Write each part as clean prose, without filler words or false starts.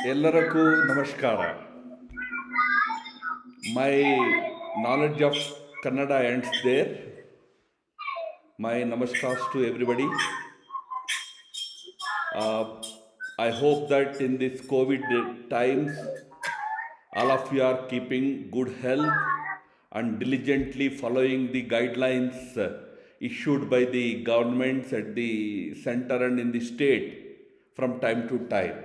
Ellaraku Namaskara. My knowledge of Kannada ends there. My namaskars to everybody. Uh, I hope that in this COVID times, all of you are keeping good health and diligently following the guidelines issued by the governments at the center and in the state from time to time.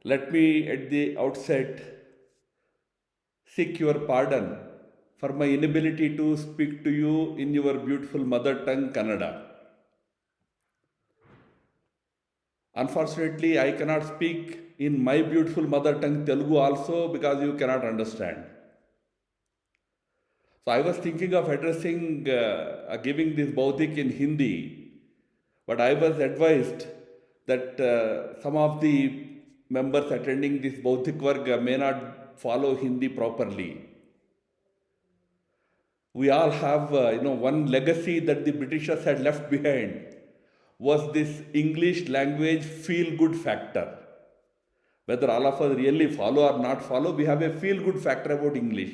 Let me at the outset seek your pardon for my inability to speak to you in your beautiful mother tongue, Kannada. Unfortunately, I cannot speak in my beautiful mother tongue, Telugu, also because you cannot understand. So I was thinking of addressing, giving this Baudik in Hindi, but I was advised that some of the members attending this Baudik Varga may not follow Hindi properly. We all have one legacy that the Britishers had left behind was this English language feel good factor. Whether all of us really follow or not follow, we have a feel good factor about English.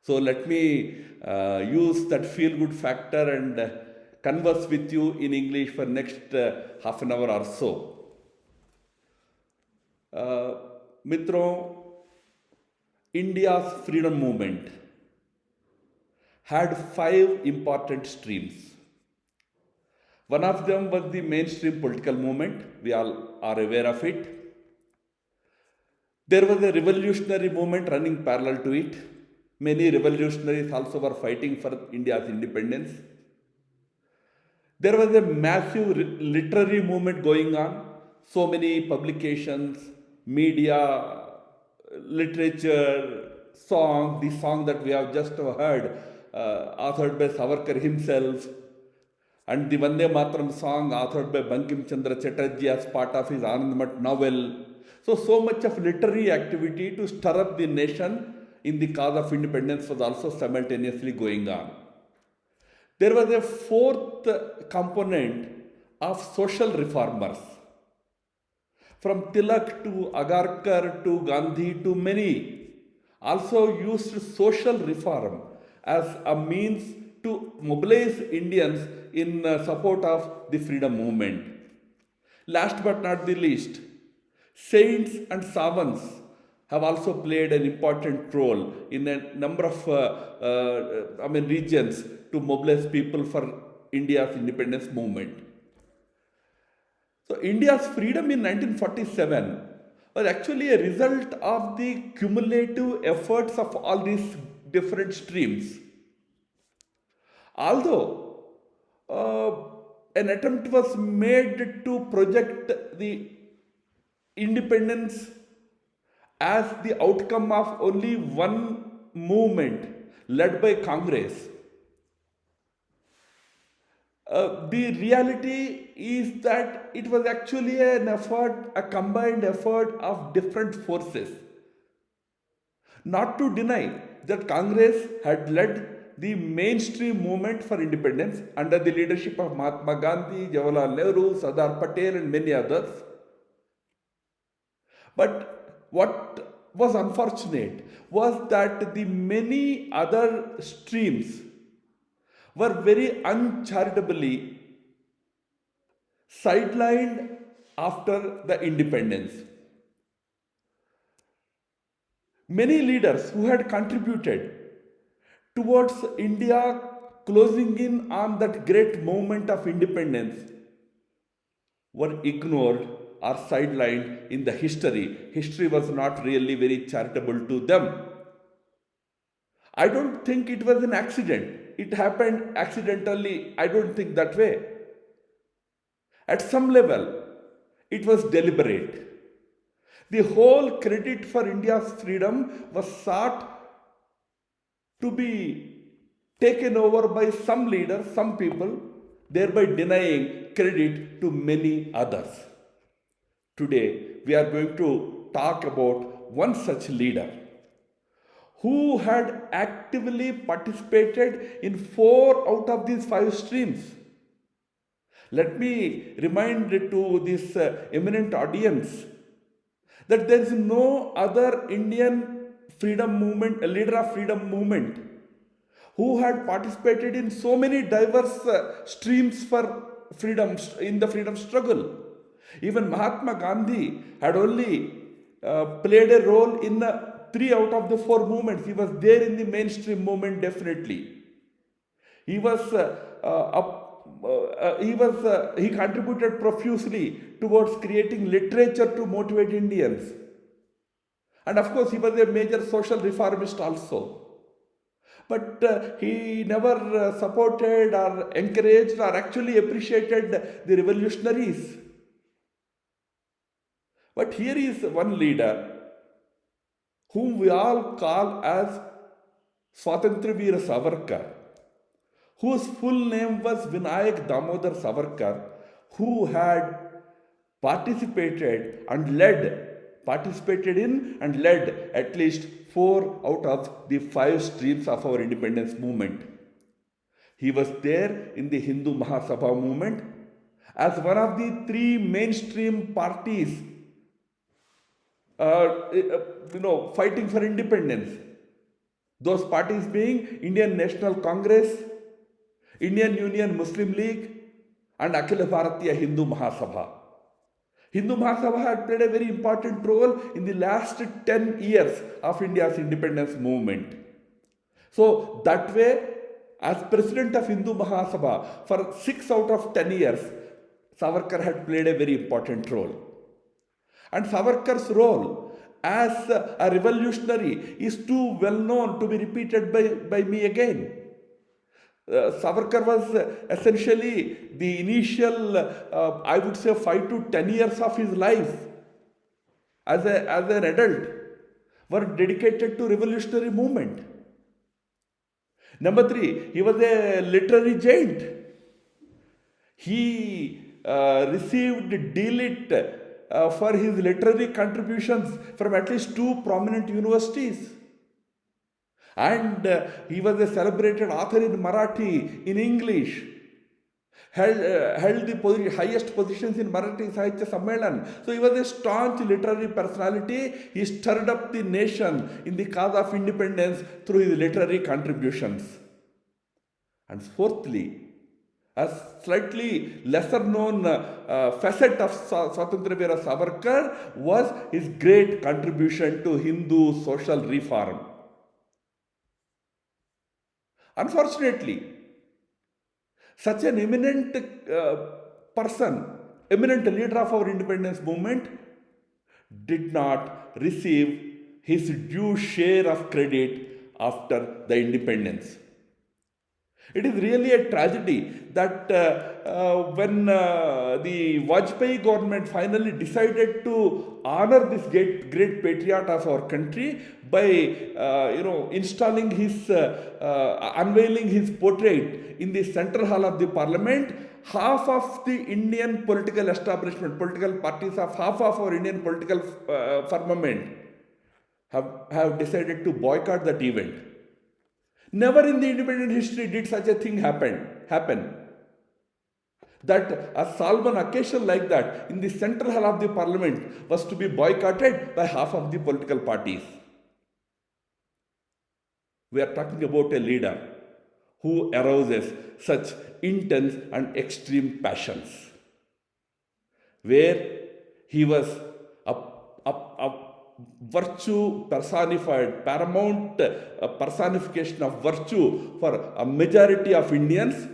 So let me use that feel good factor and converse with you in English for next half an hour or so. मित्रों, India's freedom movement had 5 important streams. One of them was the mainstream political movement. We all are aware of it. There was a revolutionary movement running parallel to it. Many revolutionaries also were fighting for India's independence. There was a massive literary movement going on. So many publications, media, literature, song, the song that we have just heard, authored by Savarkar himself, and the Vande Mataram song authored by Bankim Chandra Chatterjee as part of his Anandamath novel. So much of literary activity to stir up the nation in the cause of independence was also simultaneously going on. There was a fourth component of social reformers. From Tilak to Agarkar to Gandhi to many also used social reform as a means to mobilize Indians in support of the freedom movement. Last but not the least, saints and savants have also played an important role in a number of regions to mobilize people for India's independence movement. So India's freedom in 1947 was actually a result of the cumulative efforts of all these different streams. Although an attempt was made to project the independence as the outcome of only one movement led by Congress, the reality is that it was actually an effort, a combined effort of different forces. Not to deny that Congress had led the mainstream movement for independence under the leadership of Mahatma Gandhi, Jawaharlal Nehru, Sardar Patel, and many others. But what was unfortunate was that the many other streams were very uncharitably sidelined after the independence. Many leaders who had contributed towards India closing in on that great moment of independence were ignored or sidelined in the history. History was not really very charitable to them. I don't think it was an accident. It happened accidentally. I don't think that way. At some level, it was deliberate. The whole credit for India's freedom was sought to be taken over by some leaders, some people, thereby denying credit to many others. Today, we are going to talk about one such leader who had actively participated in 4 out of these 5 streams. Let me remind to this eminent audience that there is no other Indian freedom movement, a leader of freedom movement, who had participated in so many diverse streams for freedom in the freedom struggle. Even Mahatma Gandhi had only played a role in 3 out of the 4 movements. He was there in the mainstream movement definitely. He was he contributed profusely towards creating literature to motivate Indians. And of course, he was a major social reformist also. But he never supported or encouraged or actually appreciated the revolutionaries. But here is one leader whom we all call as Swatantraveer Savarkar, whose full name was Vinayak Damodar Savarkar, who had participated in and led at least 4 out of the 5 streams of our independence movement. He was there in the Hindu Mahasabha movement as one of the 3 mainstream parties fighting for independence. Those parties being Indian National Congress, Indian Union Muslim League, and Akhila Bharatiya Hindu Mahasabha. Hindu Mahasabha had played a very important role in the last 10 years of India's independence movement. So that way, as president of Hindu Mahasabha for 6 out of 10 years, Savarkar had played a very important role. And Savarkar's role as a revolutionary is too well known to be repeated by me again. Savarkar was essentially the initial, I would say, 5 to 10 years of his life as an adult were dedicated to revolutionary movement. Number 3, he was a literary giant. He received D.Litt for his literary contributions from at least 2 prominent universities. And he was a celebrated author in Marathi, in English, held the highest positions in Marathi Sahitya Sammelan. So he was a staunch literary personality. He stirred up the nation in the cause of independence through his literary contributions. And fourthly, a slightly lesser known facet of Swatantraveer Savarkar was his great contribution to Hindu social reform. Unfortunately, such an eminent leader of our independence movement, did not receive his due share of credit after the independence. It is really a tragedy that when the Vajpayee government finally decided to honor this great patriot of our country by installing his unveiling his portrait in the central hall of the parliament, half of the Indian political establishment, political parties of half of our Indian political firmament have decided to boycott that event. Never in the independent history did such a thing happen. That a solemn occasion like that in the central hall of the parliament was to be boycotted by half of the political parties. We are talking about a leader who arouses such intense and extreme passions, where he was a virtue personified, paramount personification of virtue for a majority of Indians.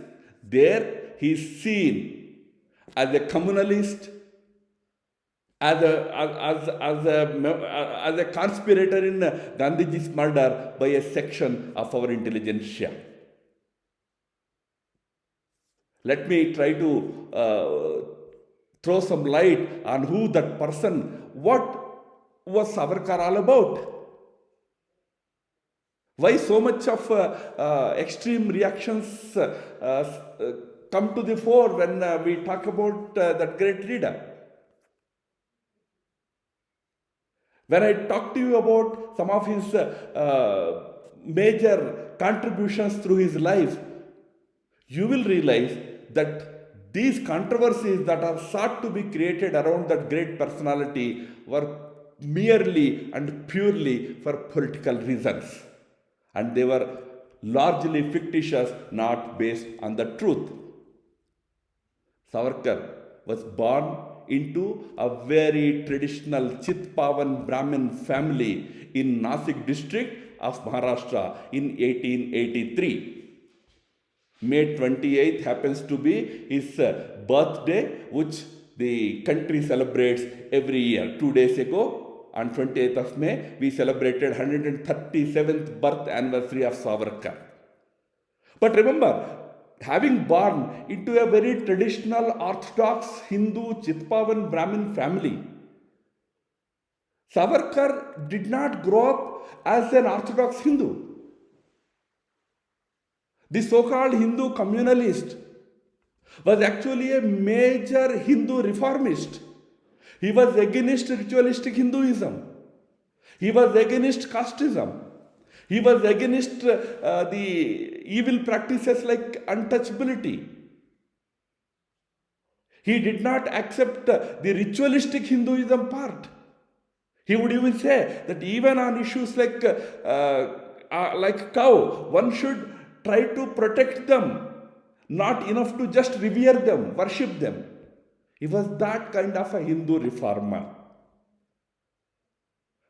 There he is seen as a communalist, as a conspirator in Gandhiji's murder by a section of our intelligentsia. Let me try to throw some light on who that person, what was Savarkar all about? Why so much of extreme reactions come to the fore when we talk about that great leader? When I talk to you about some of his major contributions through his life, you will realize that these controversies that are sought to be created around that great personality were merely and purely for political reasons. And they were largely fictitious, not based on the truth. Savarkar was born into a very traditional Chitpavan Brahmin family in Nasik district of Maharashtra in 1883. May 28th happens to be his birthday, which the country celebrates every year. 2 days ago, on 28th of May, we celebrated 137th birth anniversary of Savarkar. But remember, having born into a very traditional Orthodox Hindu Chitpavan Brahmin family, Savarkar did not grow up as an Orthodox Hindu. The so-called Hindu communalist was actually a major Hindu reformist. He was against ritualistic Hinduism. He was against casteism. He was against the evil practices like untouchability. He did not accept the ritualistic Hinduism part. He would even say that even on issues like cow, one should try to protect them, not enough to just revere them, worship them. He was that kind of a Hindu reformer.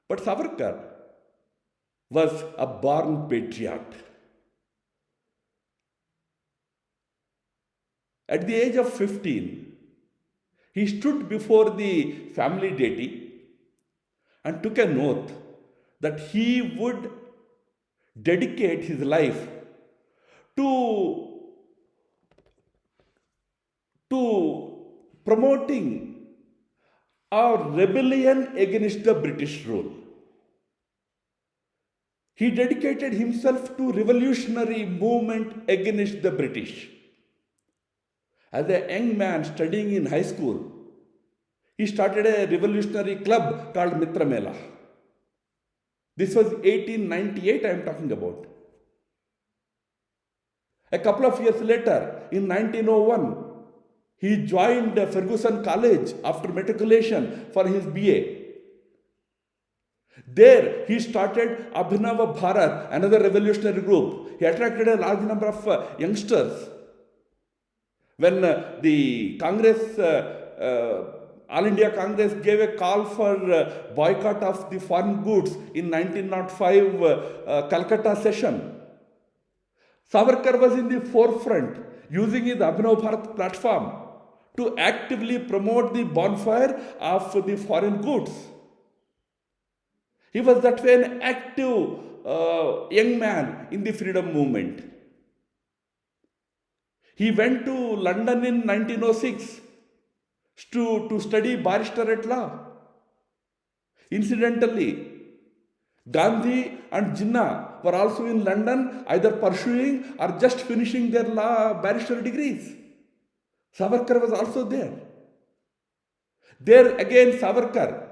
But Savarkar was a born patriot. At the age of 15, he stood before the family deity and took an oath that he would dedicate his life to promoting a rebellion against the British rule. He dedicated himself to revolutionary movement against the British. As a young man studying in high school, he started a revolutionary club called Mitra Mela. This was 1898 I am talking about. A couple of years later, in 1901, he joined Ferguson College after matriculation for his BA. There, he started Abhinava Bharat, another revolutionary group. He attracted a large number of youngsters. When the Congress, All India Congress gave a call for boycott of the foreign goods in 1905 Calcutta session, Savarkar was in the forefront, using his Abhinav Bharat platform to actively promote the bonfire of the foreign goods. He was that way an active young man in the freedom movement. He went to London in 1906 to study barrister at law. Incidentally, Gandhi and Jinnah were also in London, either pursuing or just finishing their law barrister degrees. Savarkar was also there. There again, Savarkar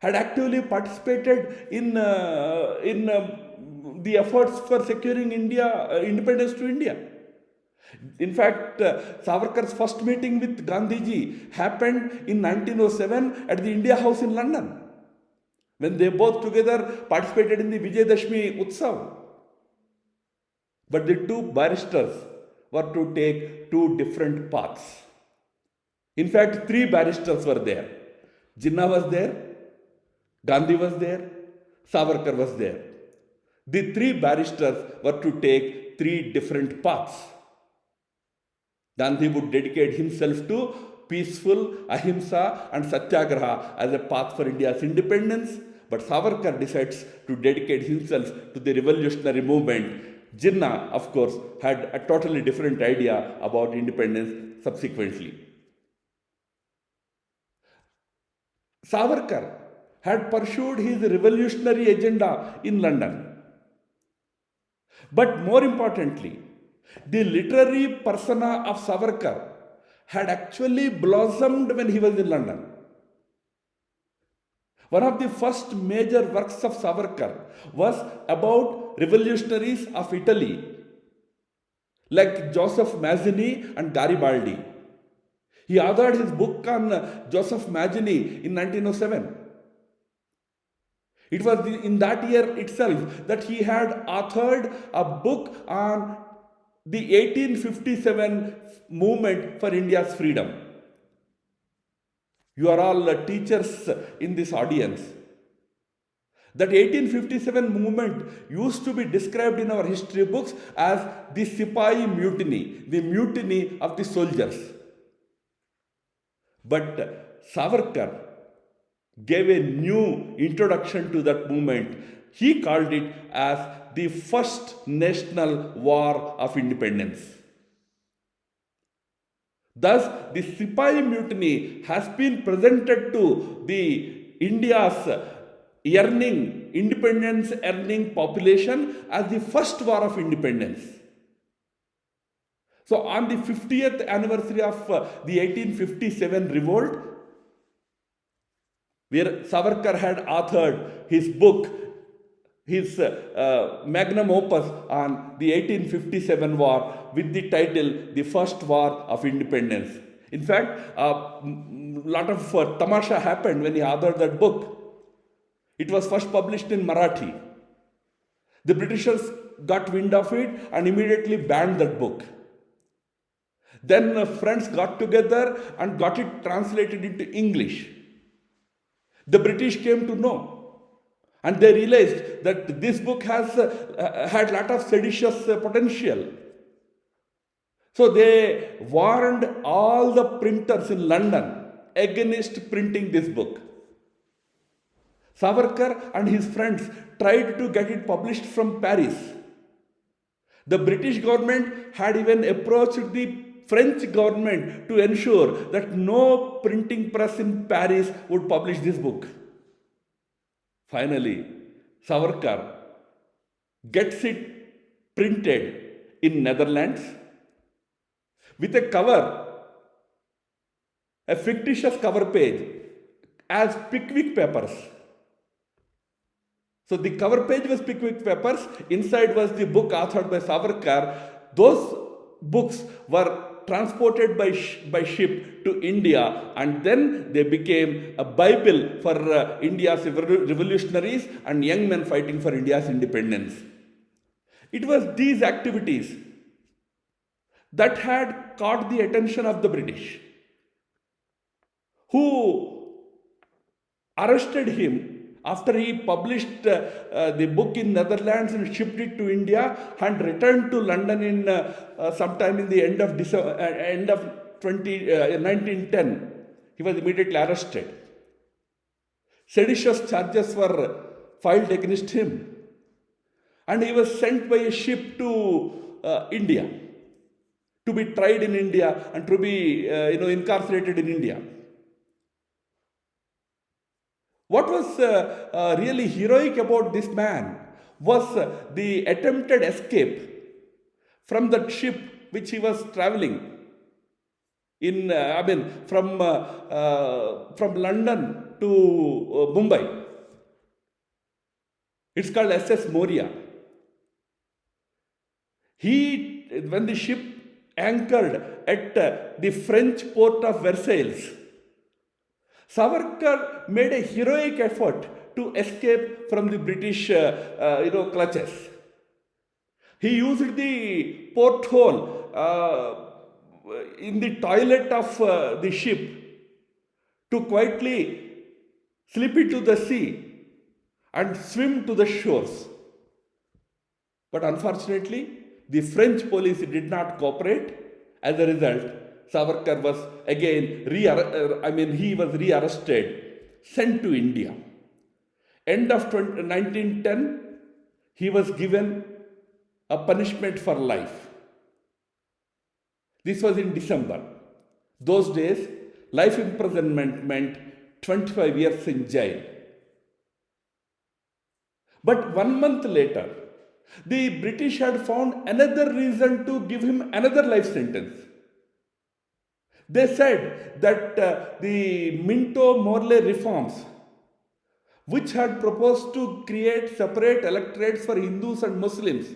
had actively participated in the efforts for securing independence to India. In fact, Savarkar's first meeting with Gandhiji happened in 1907 at the India House in London, when they both together participated in the Vijayadashmi Utsav. But the two barristers were to take two different paths. In fact, three barristers were there. Jinnah was there, Gandhi was there, Savarkar was there. The three barristers were to take three different paths. Gandhi would dedicate himself to peaceful ahimsa and satyagraha as a path for India's independence, but Savarkar decides to dedicate himself to the revolutionary movement. Jinnah, of course, had a totally different idea about independence subsequently. Savarkar had pursued his revolutionary agenda in London. But more importantly, the literary persona of Savarkar had actually blossomed when he was in London. One of the first major works of Savarkar was about revolutionaries of Italy, like Joseph Mazzini and Garibaldi. He authored his book on Joseph Maggini in 1907. It was in that year itself that he had authored a book on the 1857 movement for India's freedom. You are all teachers in this audience. That 1857 movement used to be described in our history books as the Sipahi mutiny, the mutiny of the soldiers. But Savarkar gave a new introduction to that movement. He called it as the first national war of independence. Thus, the Sipahi mutiny has been presented to the India's independence earning population as the first war of independence. So on the 50th anniversary of the 1857 revolt, where Savarkar had authored his book, his magnum opus on the 1857 war with the title The First War of Independence. In fact, a lot of tamasha happened when he authored that book. It was first published in Marathi. The Britishers got wind of it and immediately banned that book. Then friends got together and got it translated into English. The British came to know, and they realized that this book has had a lot of seditious potential. So they warned all the printers in London against printing this book. Savarkar and his friends tried to get it published from Paris. The British government had even approached the French government to ensure that no printing press in Paris would publish this book. Finally, Savarkar gets it printed in Netherlands with a cover, a fictitious cover page as Pickwick Papers. So the cover page was Pickwick Papers, inside was the book authored by Savarkar. Those books were transported by ship to India, and then they became a Bible for India's revolutionaries and young men fighting for India's independence. It was these activities that had caught the attention of the British, who arrested him after he published the book in Netherlands and shipped it to India and returned to London in sometime in the end of 1910. He was immediately arrested. Seditious charges were filed against him, and he was sent by a ship to India to be tried in India and to be incarcerated in India. What was really heroic about this man was the attempted escape from that ship which he was traveling in, from London to Mumbai. It's called SS Moria. When the ship anchored at the French port of Versailles, Savarkar made a heroic effort to escape from the British clutches. He used the porthole in the toilet of the ship to quietly slip into the sea and swim to the shores. But unfortunately, the French police did not cooperate. As a result, Savarkar was again rearrested, sent to India. End of 1910, he was given a punishment for life. This was in December. Those days, life imprisonment meant 25 years in jail. But 1 month later, the British had found another reason to give him another life sentence. They said that the Minto-Morley reforms, which had proposed to create separate electorates for Hindus and Muslims,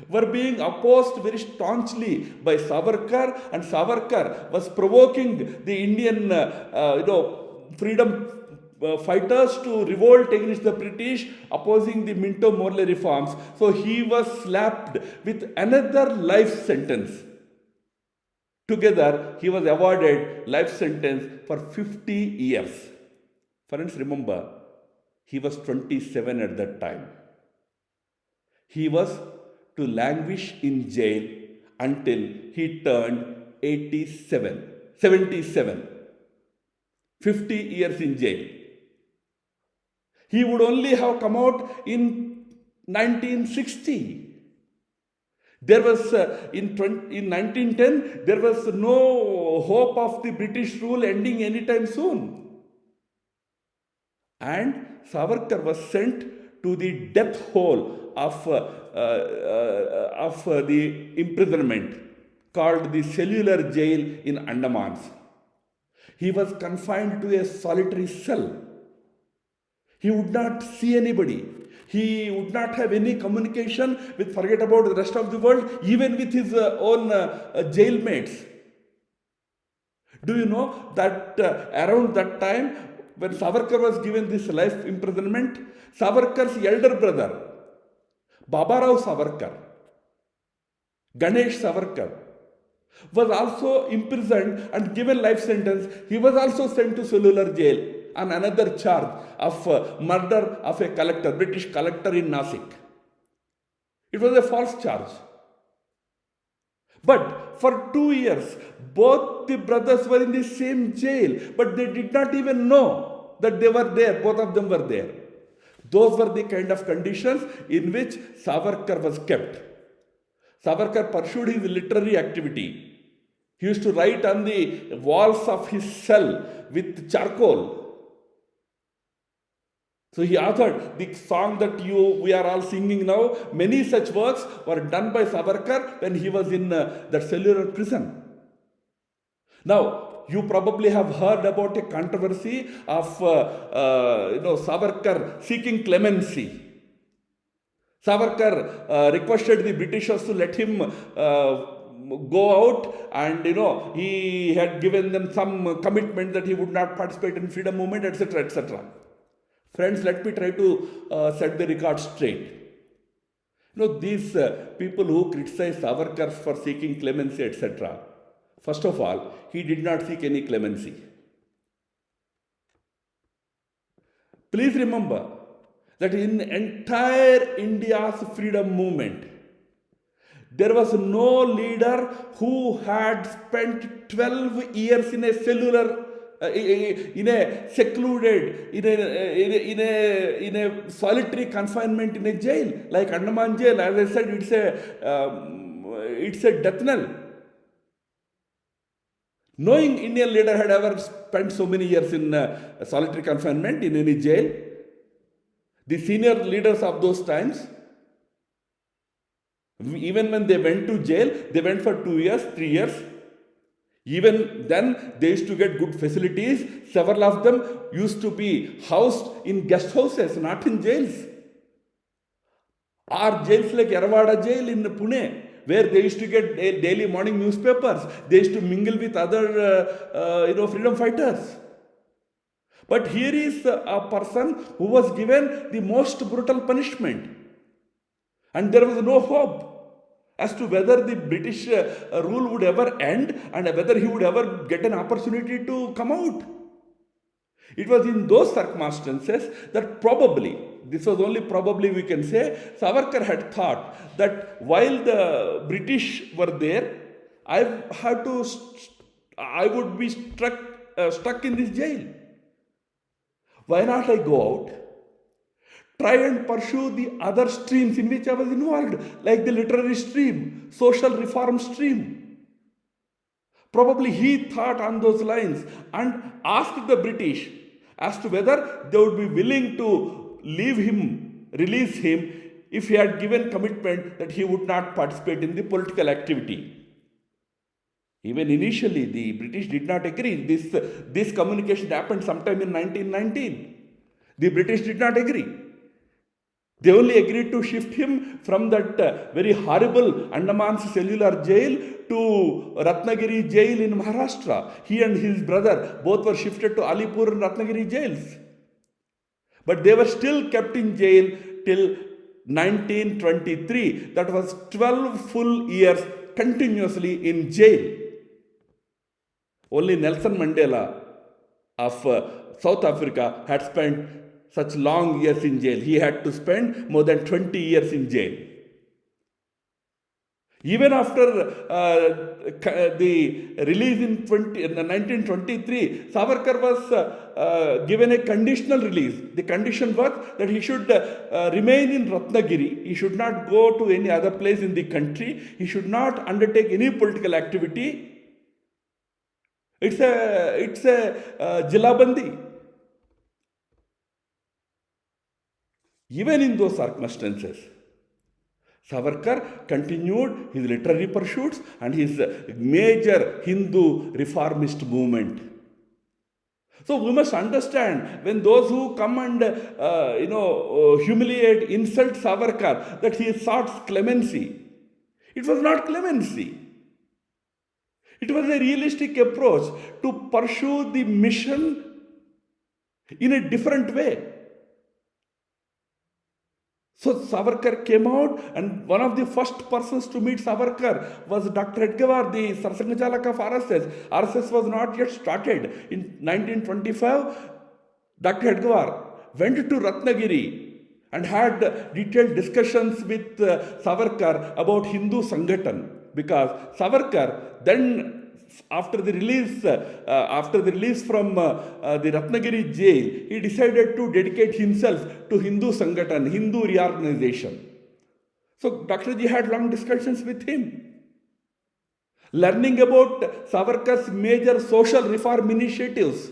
were being opposed very staunchly by Savarkar, and Savarkar was provoking the Indian, freedom fighters to revolt against the British, opposing the Minto Morley reforms. So he was slapped with another life sentence. Together, he was awarded life sentence for 50 years. Friends, remember, he was 27 at that time. He was to languish in jail until he turned 77. 50 years in jail. He would only have come out in 1960. There was, in 1910, there was no hope of the British rule ending anytime soon. And Savarkar was sent to the death hole of the imprisonment called the cellular jail in Andamans. He was confined to a solitary cell. He would not see anybody. He would not have any communication with, forget about the rest of the world, even with his own jailmates. Do you know that around that time, when Savarkar was given this life imprisonment, Savarkar's elder brother, Babarao Savarkar, Ganesh Savarkar, was also imprisoned and given life sentence. He was also sent to cellular jail on another charge of murder of a collector, British collector in Nasik. It was a false charge. But for 2 years, both the brothers were in the same jail, but they did not even know that they were there. Both of them were there. Those were the kind of conditions in which Savarkar was kept. Savarkar pursued his literary activity. He used to write on the walls of his cell with charcoal. So he authored the song that we are all singing now. Many such works were done by Savarkar when he was in that cellular prison. Now, you probably have heard about a controversy of Savarkar seeking clemency. Savarkar requested the Britishers to let him go out, and he had given them some commitment that he would not participate in freedom movement, etc., etc. Friends, let me try to set the record straight. These people who criticize Savarkar for seeking clemency, etc., first of all, he did not seek any clemency. Please remember that in entire India's freedom movement, there was no leader who had spent 12 years in a cellular, in a secluded, in a solitary confinement in a jail like Andaman jail. As I said, it's a death knell. No Indian leader had ever spent so many years in solitary confinement in any jail. The senior leaders of those times, even when they went to jail, they went for 2 years, 3 years. Even then, they used to get good facilities. Several of them used to be housed in guest houses, not in jails. Or jails like Yaravada jail in Pune, where they used to get daily morning newspapers. They used to mingle with other, freedom fighters. But here is a person who was given the most brutal punishment. And there was no hope as to whether the British rule would ever end and whether he would ever get an opportunity to come out. It was in those circumstances that probably, this was only probably we can say, Savarkar had thought that while the British were there, I would be stuck in this jail. Why not I go out? Try and pursue the other streams in which I was involved, like the literary stream, social reform stream. Probably he thought on those lines and asked the British as to whether they would be willing to release him, if he had given commitment that he would not participate in the political activity. Even initially, the British did not agree. This communication happened sometime in 1919. The British did not agree. They only agreed to shift him from that very horrible Andaman's cellular jail to Ratnagiri jail in Maharashtra. He and his brother both were shifted to Alipur and Ratnagiri jails. But they were still kept in jail till 1923. That was 12 full years continuously in jail. Only Nelson Mandela of South Africa had spent such long years in jail. He had to spend more than 20 years in jail. Even after the release in 1923, Savarkar was given a conditional release. The condition was that he should remain in Ratnagiri. He should not go to any other place in the country. He should not undertake any political activity. It's a jilabandi. Even in those circumstances, Savarkar continued his literary pursuits and his major Hindu reformist movement. So we must understand, when those who come and humiliate, insult Savarkar, that he sought clemency. It was not clemency. It was a realistic approach to pursue the mission in a different way. So Savarkar came out, and one of the first persons to meet Savarkar was Dr. Hedgewar, the Sarsanghchalak of RSS. RSS was not yet started. In 1925, Dr. Hedgewar went to Ratnagiri and had detailed discussions with Savarkar about Hindu Sanghatan, because Savarkar then, after the release from the Ratnagiri jail, he decided to dedicate himself to Hindu Sanghatan, Hindu reorganization. So Dr. Ji had long discussions with him. Learning about Savarkar's major social reform initiatives,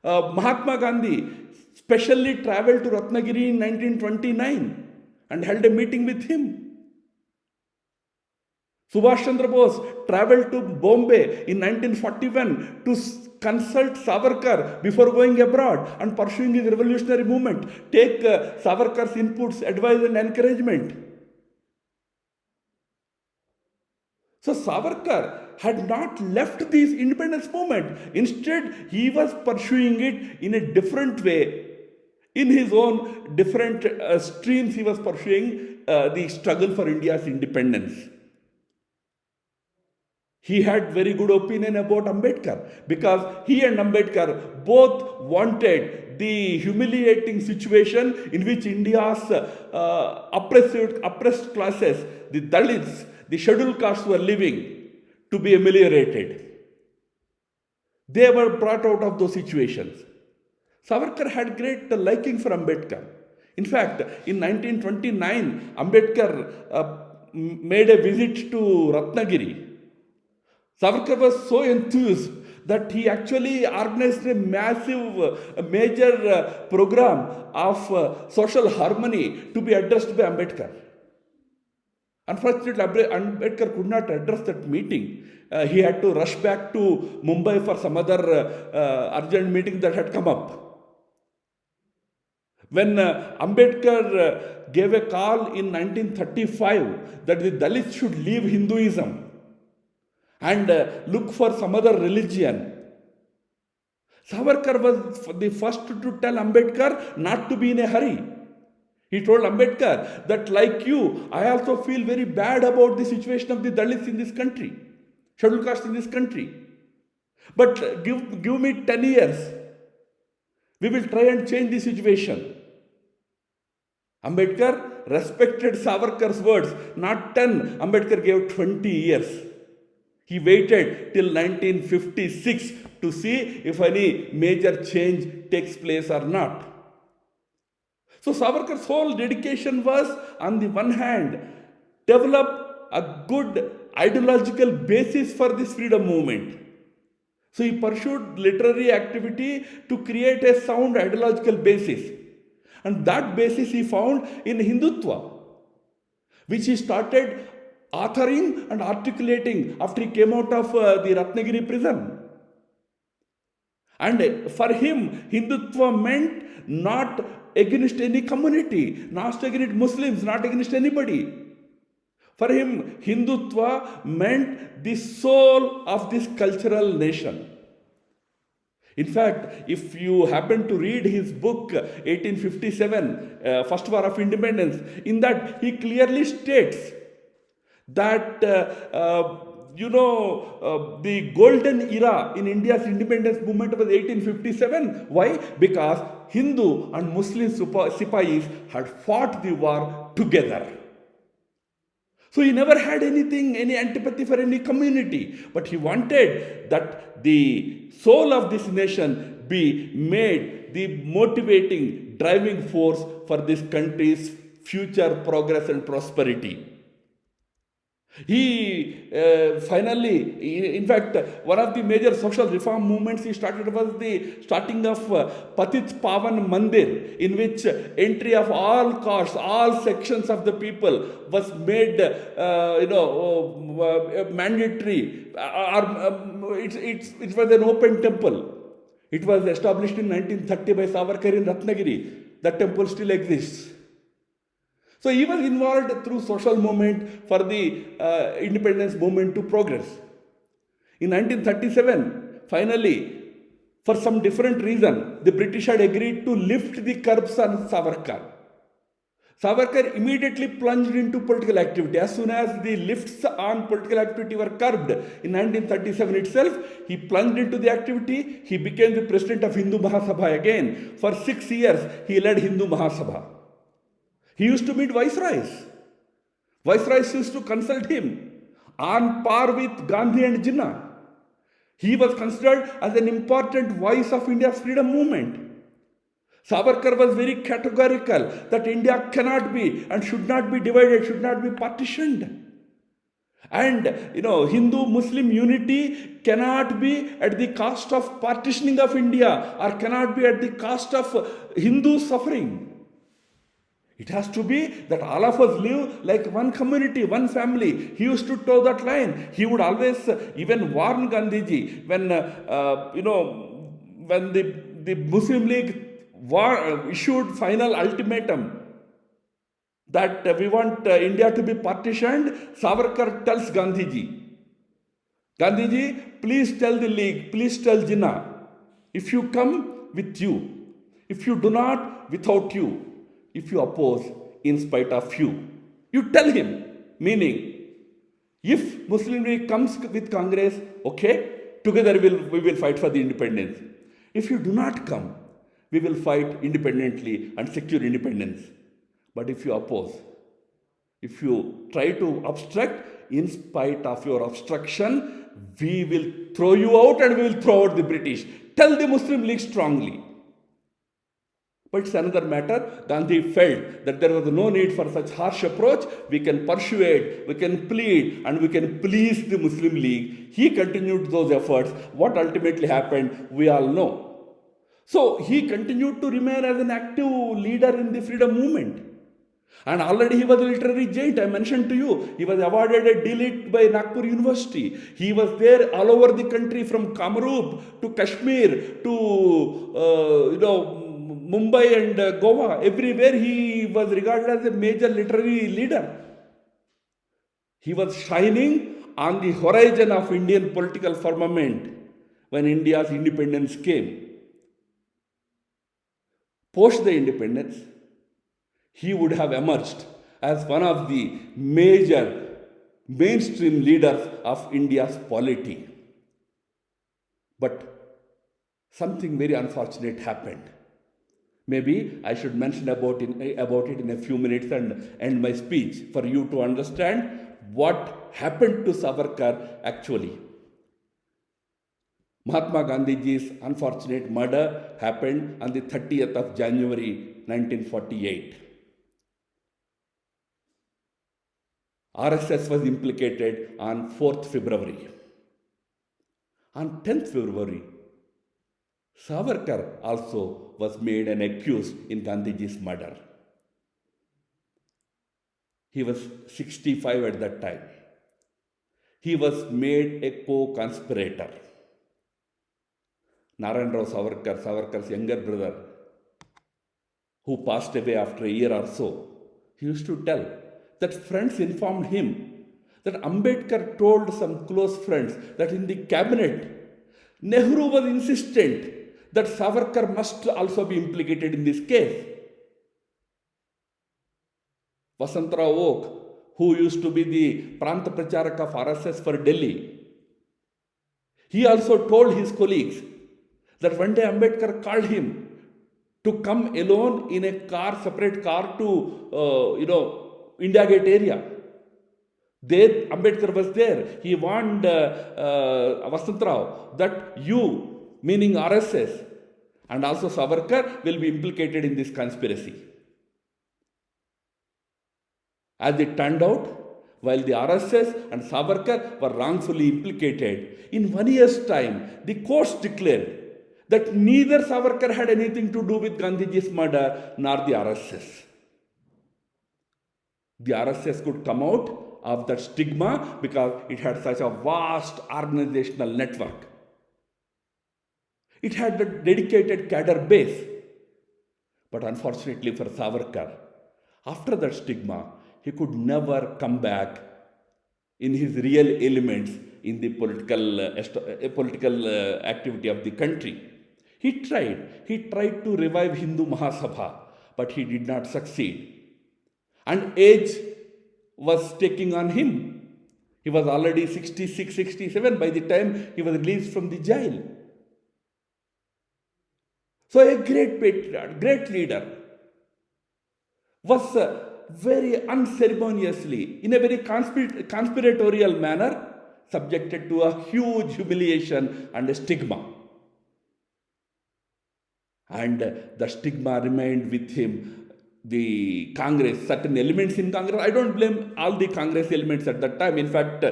Mahatma Gandhi specially traveled to Ratnagiri in 1929 and held a meeting with him. Subhash Chandra Bose travelled to Bombay in 1941 to consult Savarkar before going abroad and pursuing his revolutionary movement, take Savarkar's inputs, advice and encouragement. So Savarkar had not left this independence movement. Instead, he was pursuing it in a different way. In his own different streams, he was pursuing the struggle for India's independence. He had very good opinion about Ambedkar, because he and Ambedkar both wanted the humiliating situation in which India's oppressed classes, the Dalits, the scheduled castes were living, to be ameliorated. They were brought out of those situations. Savarkar had great liking for Ambedkar. In fact, in 1929, Ambedkar made a visit to Ratnagiri. Savarkar was so enthused that he actually organized a major program of social harmony to be addressed by Ambedkar. Unfortunately, Ambedkar could not address that meeting. He had to rush back to Mumbai for some other urgent meeting that had come up. When Ambedkar gave a call in 1935 that the Dalits should leave Hinduism and look for some other religion, Savarkar was the first to tell Ambedkar not to be in a hurry. He told Ambedkar that, like you, I also feel very bad about the situation of the Dalits in this country, scheduled castes in this country. But give me 10 years. We will try and change the situation. Ambedkar respected Savarkar's words. Not 10, Ambedkar gave 20 years. He waited till 1956 to see if any major change takes place or not. So Savarkar's whole dedication was, on the one hand, develop a good ideological basis for this freedom movement. So he pursued literary activity to create a sound ideological basis. And that basis he found in Hindutva, which he started authoring and articulating after he came out of the Ratnagiri prison. And for him, Hindutva meant not against any community, not against Muslims, not against anybody. For him, Hindutva meant the soul of this cultural nation. In fact, if you happen to read his book 1857, First War of Independence, in that he clearly states that the golden era in India's independence movement was 1857. Why? Because Hindu and Muslim Sipais had fought the war together. So he never had any antipathy for any community, but he wanted that the soul of this nation be made the motivating driving force for this country's future progress and prosperity. He finally, in fact, one of the major social reform movements he started was the starting of Patit Pavan Mandir, in which entry of all castes, all sections of the people was made, mandatory. It was an open temple. It was established in 1930 by Savarkar in Ratnagiri. That temple still exists. So he was involved through social movement for the independence movement to progress. In 1937, finally, for some different reason, the British had agreed to lift the curbs on Savarkar. Savarkar immediately plunged into political activity. As soon as the lifts on political activity were curbed in 1937 itself, he plunged into the activity. He became the president of Hindu Mahasabha again. For 6 years, he led Hindu Mahasabha. He used to meet viceroys. Viceroys used to consult him on par with Gandhi and Jinnah. He was considered as an important voice of India's freedom movement. Savarkar was very categorical that India cannot be and should not be divided, should not be partitioned. And, Hindu-Muslim unity cannot be at the cost of partitioning of India or cannot be at the cost of Hindu suffering. It has to be that all of us live like one community, one family. He used to toe that line. He would always even warn Gandhiji when, when the Muslim League issued final ultimatum that we want India to be partitioned. Savarkar tells Gandhiji, please tell the League, please tell Jinnah, if you come, with you. If you do not, without you. If you oppose, in spite of you. You tell him, meaning, if Muslim League comes with Congress, okay, together we will fight for the independence. If you do not come, we will fight independently and secure independence. But if you oppose, if you try to obstruct, in spite of your obstruction, we will throw you out and we will throw out the British. Tell the Muslim League strongly. But it's another matter. Gandhi felt that there was no need for such harsh approach. We can persuade, we can plead, and we can please the Muslim League. He continued those efforts. What ultimately happened, we all know. So he continued to remain as an active leader in the freedom movement. And already he was a literary giant. I mentioned to you, he was awarded a D.Litt by Nagpur University. He was there all over the country, from Kamrup to Kashmir to, Mumbai and Goa. Everywhere he was regarded as a major literary leader. He was shining on the horizon of Indian political firmament when India's independence came. Post the independence, he would have emerged as one of the major mainstream leaders of India's polity. But something very unfortunate happened. Maybe I should mention about it in a few minutes and end my speech for you to understand what happened to Savarkar actually. Mahatma Gandhiji's unfortunate murder happened on the 30th of January 1948. RSS was implicated on 4th February. On 10th February, Savarkar also was made an accused in Gandhiji's murder. He was 65 at that time. He was made a co-conspirator. Narayan Rao Savarkar, Savarkar's younger brother, who passed away after a year or so, he used to tell that friends informed him that Ambedkar told some close friends that in the cabinet, Nehru was insistent that Savarkar must also be implicated in this case. Vasantrao Oak, who used to be the Pranta Pracharak of RSS for Delhi, he also told his colleagues that one day Ambedkar called him to come alone in a car, separate car to, India Gate area. There, Ambedkar was there. He warned Vasantrao that you, meaning RSS, and also Savarkar will be implicated in this conspiracy. As it turned out, while the RSS and Savarkar were wrongfully implicated, in 1 year's time, the courts declared that neither Savarkar had anything to do with Gandhiji's murder nor the RSS. The RSS could come out of that stigma because it had such a vast organizational network. It had a dedicated cadre base. But unfortunately for Savarkar, after that stigma, he could never come back in his real elements in the political activity of the country. He tried to revive Hindu Mahasabha, but he did not succeed. And age was taking on him. He was already 66, 67 by the time he was released from the jail. So a great patriot, great leader, was very unceremoniously, in a very conspiratorial manner, subjected to a huge humiliation and a stigma. And the stigma remained with him. The Congress, certain elements in Congress, I don't blame all the Congress elements at that time. In fact,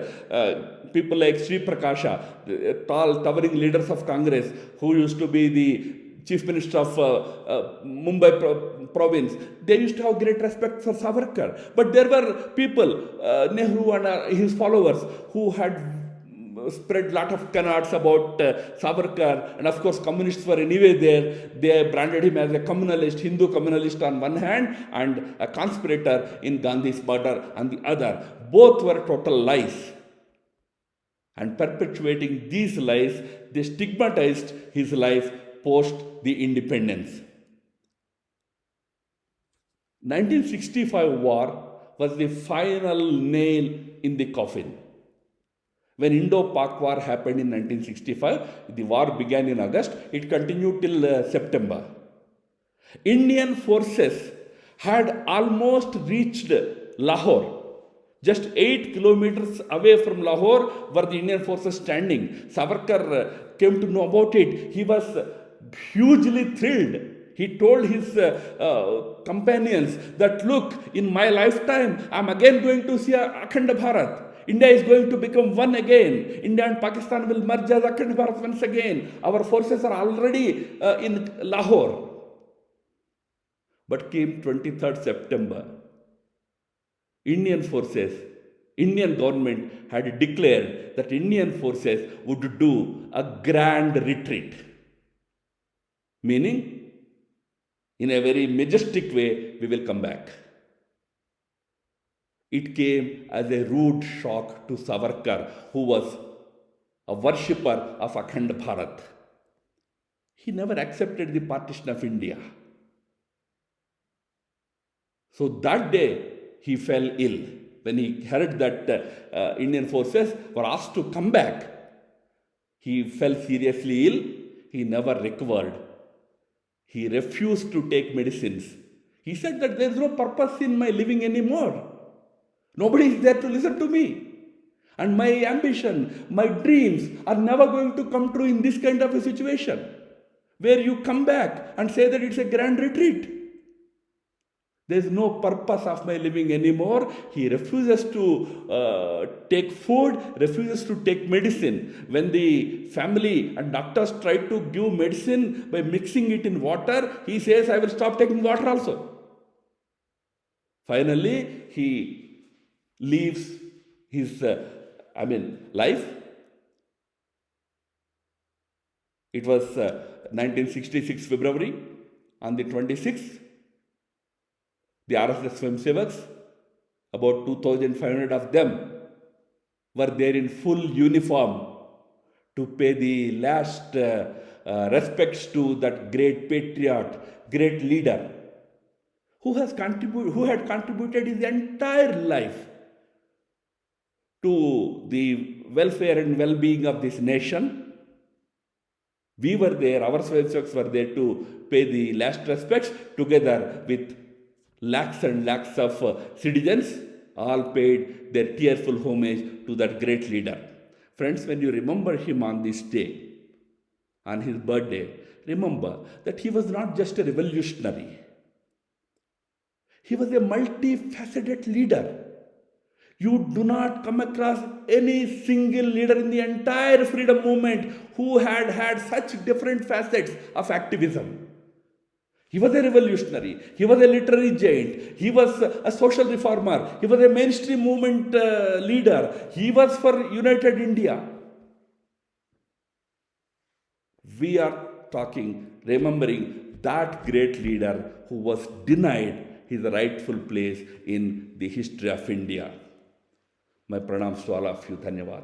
people like Sri Prakasha, tall, towering leaders of Congress, who used to be the Chief Minister of Mumbai province, they used to have great respect for Savarkar. But there were people, Nehru and his followers, who had spread lot of canards about Savarkar, and of course communists were anyway there. They branded him as a communalist, Hindu communalist on one hand, and a conspirator in Gandhi's murder on the other. Both were total lies. And perpetuating these lies, they stigmatized his life post the independence. 1965 war was the final nail in the coffin. When Indo-Pak war happened in 1965, the war began in August, it continued till September. Indian forces had almost reached Lahore. Just 8 kilometers away from Lahore were the Indian forces standing. Savarkar came to know about it. He was hugely thrilled. He told his companions that, look, in my lifetime, I'm again going to see Akhand Bharat. India is going to become one again. India and Pakistan will merge as Akhand Bharat once again. Our forces are already in Lahore. But came 23rd September. Indian government had declared that Indian forces would do a grand retreat. Meaning, in a very majestic way, we will come back. It came as a rude shock to Savarkar, who was a worshipper of Akhand Bharat. He never accepted the partition of India. So that day, he fell ill. When he heard that Indian forces were asked to come back, he fell seriously ill. He never recovered. He refused to take medicines. He said that there is no purpose in my living anymore. Nobody is there to listen to me. And my ambition, my dreams are never going to come true in this kind of a situation where you come back and say that it's a grand retreat. There's no purpose of my living anymore. He refuses to take food, refuses to take medicine. When the family and doctors try to give medicine by mixing it in water, he says, I will stop taking water also. Finally, he leaves his life. It was 1966 February. On the 26th, The RSS Swamsevaks, about 2,500 of them, were there in full uniform to pay the last respects to that great patriot, great leader, who had contributed his entire life to the welfare and well-being of this nation. We were there, our Swamsevaks were there to pay the last respects, together with lakhs and lakhs of citizens, all paid their tearful homage to that great leader. Friends, when you remember him on this day, on his birthday, remember that he was not just a revolutionary. He was a multifaceted leader. You do not come across any single leader in the entire freedom movement who had such different facets of activism. He was a revolutionary. He was a literary giant. He was a social reformer. He was a mainstream movement leader. He was for United India. We are remembering that great leader who was denied his rightful place in the history of India. My pranams to all of you. Dhanyavad.